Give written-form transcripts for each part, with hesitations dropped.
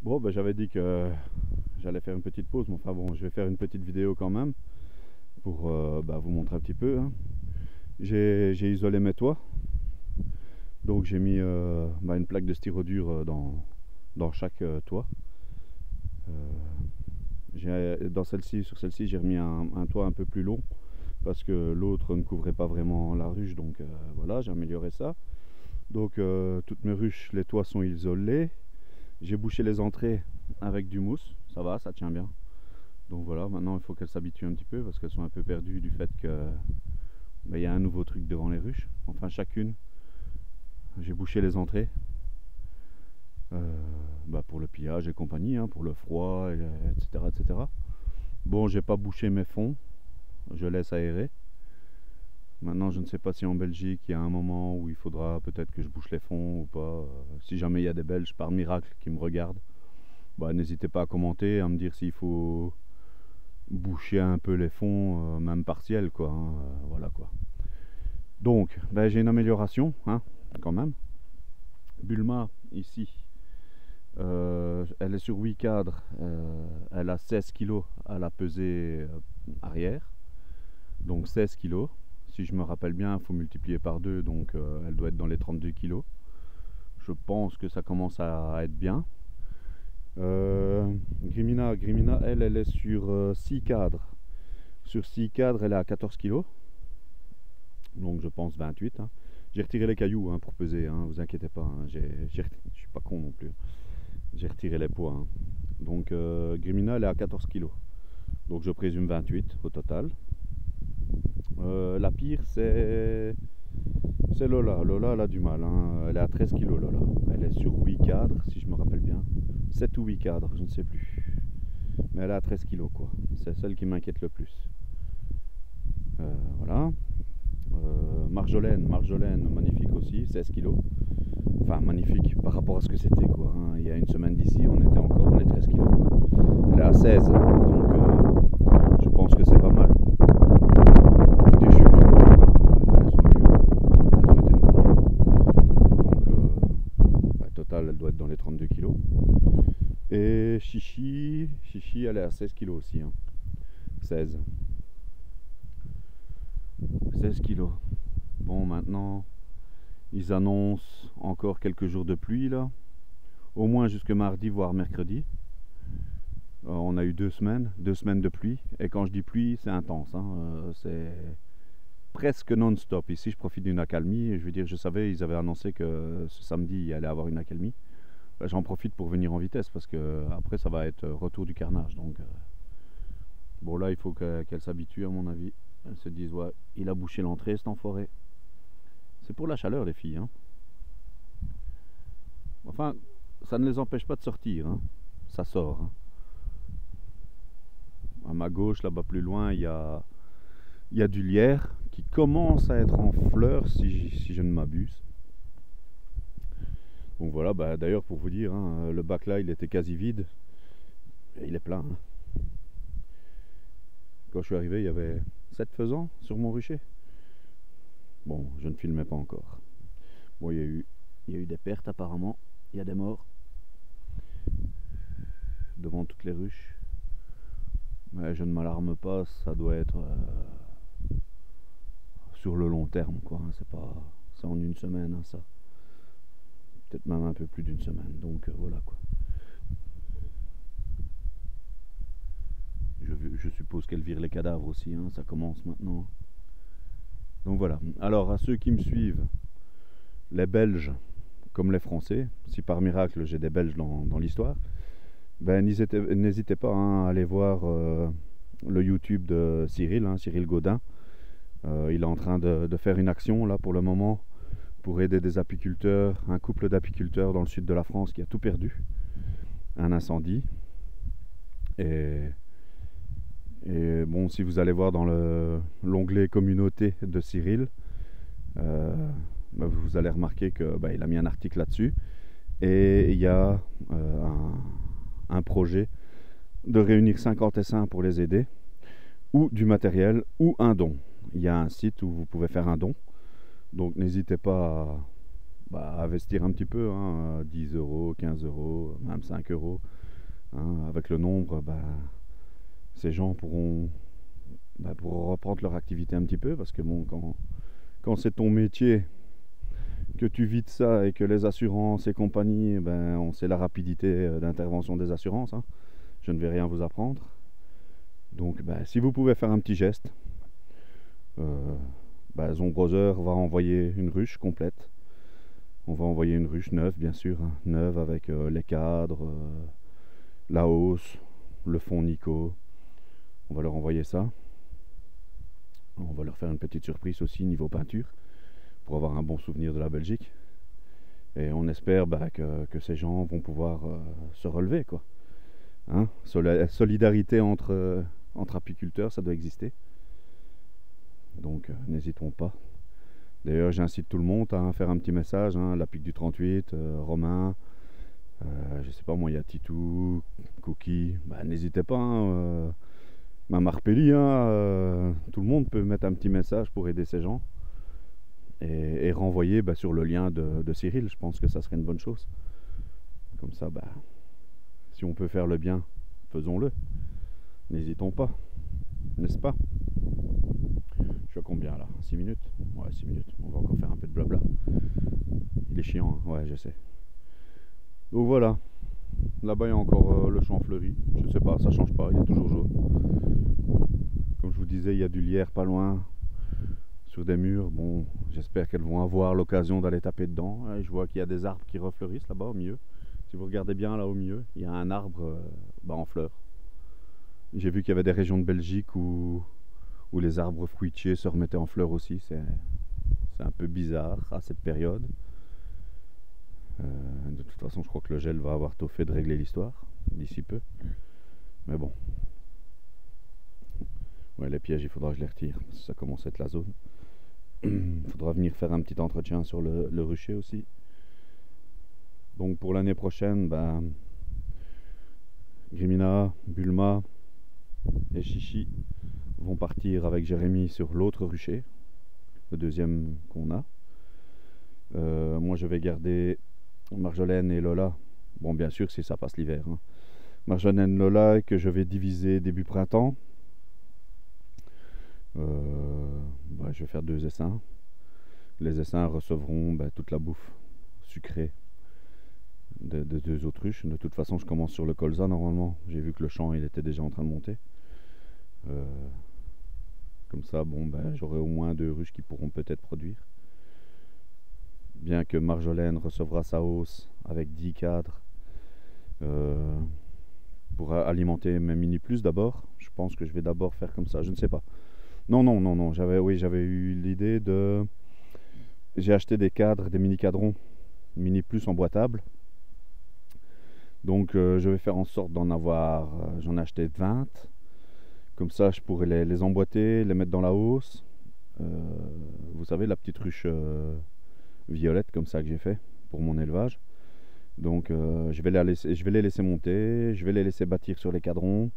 Bon, ben, j'avais dit que j'allais faire une petite pause, mais enfin bon, je vais faire une petite vidéo quand même pour vous montrer un petit peu, hein. J'ai isolé mes toits, donc j'ai mis une plaque de styrodure dans chaque toit. Sur celle-ci, j'ai remis un toit un peu plus long parce que l'autre ne couvrait pas vraiment la ruche, donc voilà, j'ai amélioré ça. Donc toutes mes ruches, les toits sont isolés. J'ai bouché les entrées avec du mousse, ça va, ça tient bien. Donc voilà, maintenant il faut qu'elles s'habituent un petit peu parce qu'elles sont un peu perdues du fait que il y a un nouveau truc devant les ruches. Enfin chacune, j'ai bouché les entrées pour le pillage et compagnie, hein, pour le froid, etc., etc. Bon, j'ai pas bouché mes fonds, je laisse aérer. Maintenant, je ne sais pas si en Belgique il y a un moment où il faudra peut-être que je bouche les fonds ou pas. Si jamais il y a des Belges par miracle qui me regardent, n'hésitez pas à commenter, à me dire s'il faut boucher un peu les fonds, même partiels, quoi, hein, voilà quoi. Donc, j'ai une amélioration, hein, quand même. Bulma, ici, elle est sur 8 cadres, elle a 16 kg à la pesée arrière, donc 16 kg. Si je me rappelle bien, il faut multiplier par 2, donc elle doit être dans les 32 kg. Je pense que ça commence à être bien. Grimina, elle est sur 6 cadres. Sur 6 cadres, elle est à 14 kg. Donc je pense 28. Hein. J'ai retiré les cailloux, hein, pour peser, hein, vous inquiétez pas. Hein. Je suis pas con non plus. J'ai retiré les poids. Hein. Donc Grimina, elle est à 14 kg. Donc je présume 28 au total. La pire, c'est Lola. Lola, elle a du mal. Hein. Elle est à 13 kg, Lola. Elle est sur 8 cadres, si je me rappelle bien. 7 ou 8 cadres, je ne sais plus. Mais elle est à 13 kg, quoi. C'est celle qui m'inquiète le plus. Voilà. Marjolaine, magnifique aussi, 16 kg. Enfin, magnifique par rapport à ce que c'était, quoi. Hein. Il y a une semaine d'ici, on était encore dans les 13 kg. Elle est à 16, donc je pense que c'est pas mal. Des cheveux, elles ont été nourries. Donc, total, elle doit être dans les 32 kg. Et Chichi, elle est à 16 kg aussi. Hein. 16 kg. Bon, maintenant, ils annoncent encore quelques jours de pluie, là. Au moins jusque mardi, voire mercredi. On a eu 2 semaines de pluie. Et quand je dis pluie, c'est intense. Hein. C'est presque non-stop. Ici, je profite d'une accalmie. Et je veux dire, je savais, ils avaient annoncé que ce samedi, il allait avoir une accalmie. J'en profite pour venir en vitesse parce que après, ça va être retour du carnage. Donc, bon, là, il faut qu'elle s'habitue, à mon avis. Elles se disent, ouais, il a bouché l'entrée, cet enfoiré. C'est pour la chaleur, les filles. Hein. Enfin, ça ne les empêche pas de sortir. Hein. Ça sort. Hein. À ma gauche, là-bas plus loin, il y a du lierre qui commence à être en fleurs, si je ne m'abuse. Donc voilà, d'ailleurs, pour vous dire, hein, le bac là, il était quasi vide. Et il est plein. Hein. Quand je suis arrivé, il y avait 7 faisans sur mon rucher. Bon, je ne filmais pas encore. Bon, il y a eu des pertes apparemment. Il y a des morts devant toutes les ruches. Mais je ne m'alarme pas, ça doit être sur le long terme, quoi. C'est en une semaine, hein, ça. Peut-être même un peu plus d'une semaine. Donc voilà, quoi. Je suppose qu'elle vire les cadavres aussi, hein, ça commence maintenant. Donc voilà. Alors à ceux qui me suivent, les Belges comme les Français, si par miracle j'ai des Belges dans l'histoire, n'hésitez pas, hein, à aller voir le YouTube de Cyril, hein, Cyril Gaudin. Il est en train de faire une action là pour le moment pour aider des apiculteurs, un couple d'apiculteurs dans le sud de la France qui a tout perdu, un incendie. Et bon, si vous allez voir dans l'onglet communauté de Cyril, vous allez remarquer qu'il a mis un article là-dessus. Et il y a un projet de réunir 50 essaims pour les aider, ou du matériel, ou un don. Il y a un site où vous pouvez faire un don. Donc n'hésitez pas investir un petit peu, hein, 10 euros, 15 euros, même 5 euros. Hein, avec le nombre, ces gens pourront reprendre leur activité un petit peu, parce que bon, quand c'est ton métier, que tu vis de ça et que les assurances et compagnie, on sait la rapidité d'intervention des assurances. Hein. Je ne vais rien vous apprendre. Donc si vous pouvez faire un petit geste, Zombroseur va envoyer une ruche complète. On va envoyer une ruche neuve, bien sûr, hein, neuve avec les cadres, la hausse, le fond Nico. On va leur envoyer ça. On va leur faire une petite surprise aussi niveau peinture pour avoir un bon souvenir de la Belgique. Et on espère que ces gens vont pouvoir se relever, quoi. Hein, solidarité entre apiculteurs, ça doit exister. Donc n'hésitons pas. D'ailleurs, j'incite tout le monde à faire un petit message, hein, la pique du 38, Romain, je sais pas moi, il y a Titou, Cookie, n'hésitez pas, hein, même Arpeli, hein, tout le monde peut mettre un petit message pour aider ces gens et renvoyer sur le lien de Cyril. Je pense que ça serait une bonne chose. Comme ça, si on peut faire le bien, faisons-le. N'hésitons pas, n'est-ce pas? Je suis à combien là? 6 minutes? Ouais, 6 minutes. On va encore faire un peu de blabla. Il est chiant, hein, ouais, je sais. Donc voilà. Là-bas, il y a encore le champ fleuri. Je sais pas, ça change pas, il est toujours jaune. Comme je vous disais, il y a du lierre pas loin sur des murs. Bon, j'espère qu'elles vont avoir l'occasion d'aller taper dedans. Je vois qu'il y a des arbres qui refleurissent là-bas au milieu. Si vous regardez bien là au milieu, il y a un arbre en fleurs. J'ai vu qu'il y avait des régions de Belgique où les arbres fruitiers se remettaient en fleurs aussi. C'est un peu bizarre à cette période. De toute façon, je crois que le gel va avoir tôt fait de régler l'histoire d'ici peu. Mais bon. Ouais, les pièges, il faudra que je les retire. Parce que ça commence à être la zone. Il faudra venir faire un petit entretien sur le rucher aussi. Donc pour l'année prochaine, Grimina, Bulma et Chichi vont partir avec Jérémy sur l'autre rucher, le deuxième qu'on a. Moi je vais garder Marjolaine et Lola. Bon, bien sûr, si ça passe l'hiver. Hein. Marjolaine et Lola que je vais diviser début printemps. Je vais faire 2 essaims. Les essaims recevront toute la bouffe sucrée de 2 autruches. De toute façon, je commence sur le colza normalement. J'ai vu que le champ il était déjà en train de monter. Comme ça, j'aurai au moins 2 ruches qui pourront peut-être produire. Bien que Marjolaine recevra sa hausse avec 10 cadres pour alimenter mes mini plus d'abord. Je pense que je vais d'abord faire comme ça, je ne sais pas. Non, j'avais eu l'idée de... J'ai acheté des cadres, des mini cadrons, mini plus emboîtables. Donc je vais faire en sorte d'en avoir, j'en ai acheté 20. Comme ça je pourrais les emboîter, les mettre dans la hausse. Vous savez la petite ruche violette comme ça que j'ai fait pour mon élevage. Donc je vais les laisser monter, je vais les laisser bâtir sur les cadrons.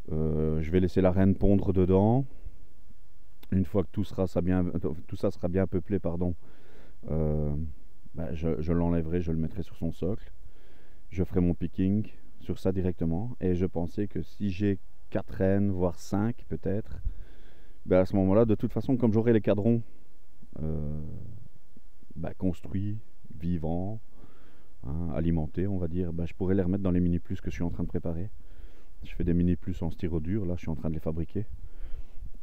Je vais laisser la reine pondre dedans. Une fois que tout ça sera bien peuplé, je l'enlèverai, je le mettrai sur son socle. Je ferai mon picking sur ça directement. Et je pensais que si j'ai 4 reines, voire 5 peut-être, à ce moment-là, de toute façon, comme j'aurai les cadrons construits, vivants, hein, alimentés, on va dire, je pourrais les remettre dans les mini plus que je suis en train de préparer. Je fais des mini plus en styro dur, là je suis en train de les fabriquer.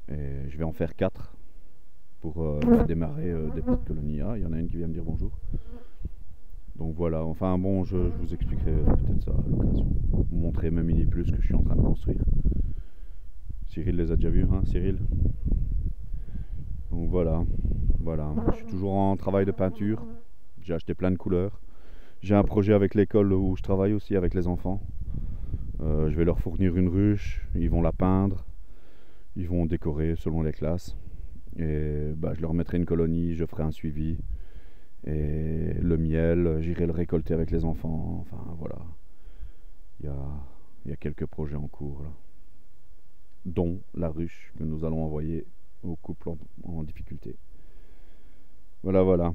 Et je vais en faire 4 pour démarrer des petites colonies. Ah, il y en a une qui vient me dire bonjour. Donc voilà, enfin bon, je vous expliquerai peut-être ça à l'occasion. Vous montrer mes mini plus que je suis en train de construire. Cyril les a déjà vus, hein, Cyril? Donc voilà, je suis toujours en travail de peinture. J'ai acheté plein de couleurs. J'ai un projet avec l'école où je travaille aussi avec les enfants. Je vais leur fournir une ruche, ils vont la peindre, ils vont décorer selon les classes. Et je leur mettrai une colonie, je ferai un suivi. Et le miel, j'irai le récolter avec les enfants. Enfin voilà, il y a quelques projets en cours là, dont la ruche que nous allons envoyer au couple en difficulté. Voilà.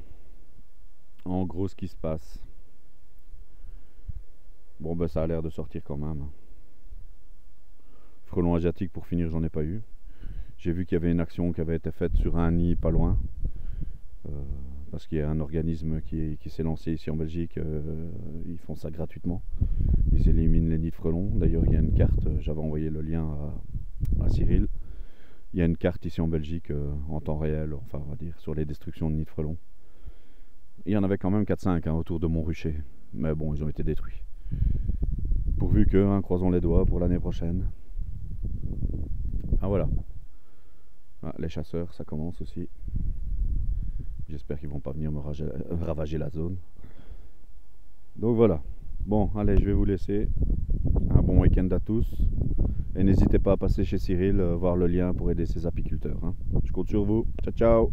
En gros, ce qui se passe. Bon, ben ça a l'air de sortir quand même. Frelon asiatique, pour finir, j'en ai pas eu. J'ai vu qu'il y avait une action qui avait été faite sur un nid pas loin. Euh, Parce qu'il y a un organisme qui s'est lancé ici en Belgique. Ils font ça gratuitement. Ils éliminent les nids de frelons. D'ailleurs, il y a une carte, j'avais envoyé le lien à Cyril. Il y a une carte ici en Belgique en temps réel, enfin on va dire, sur les destructions de nids de frelons. Il y en avait quand même 4-5 autour de mon rucher. Mais bon, ils ont été détruits. Pourvu que, croisons les doigts pour l'année prochaine. Ah voilà. Ah, les chasseurs, ça commence aussi. J'espère qu'ils vont pas venir me ravager la zone. Donc voilà. Bon, allez, je vais vous laisser. Un bon week-end à tous. Et n'hésitez pas à passer chez Cyril, voir le lien pour aider ses apiculteurs. Je compte sur vous. Ciao, ciao.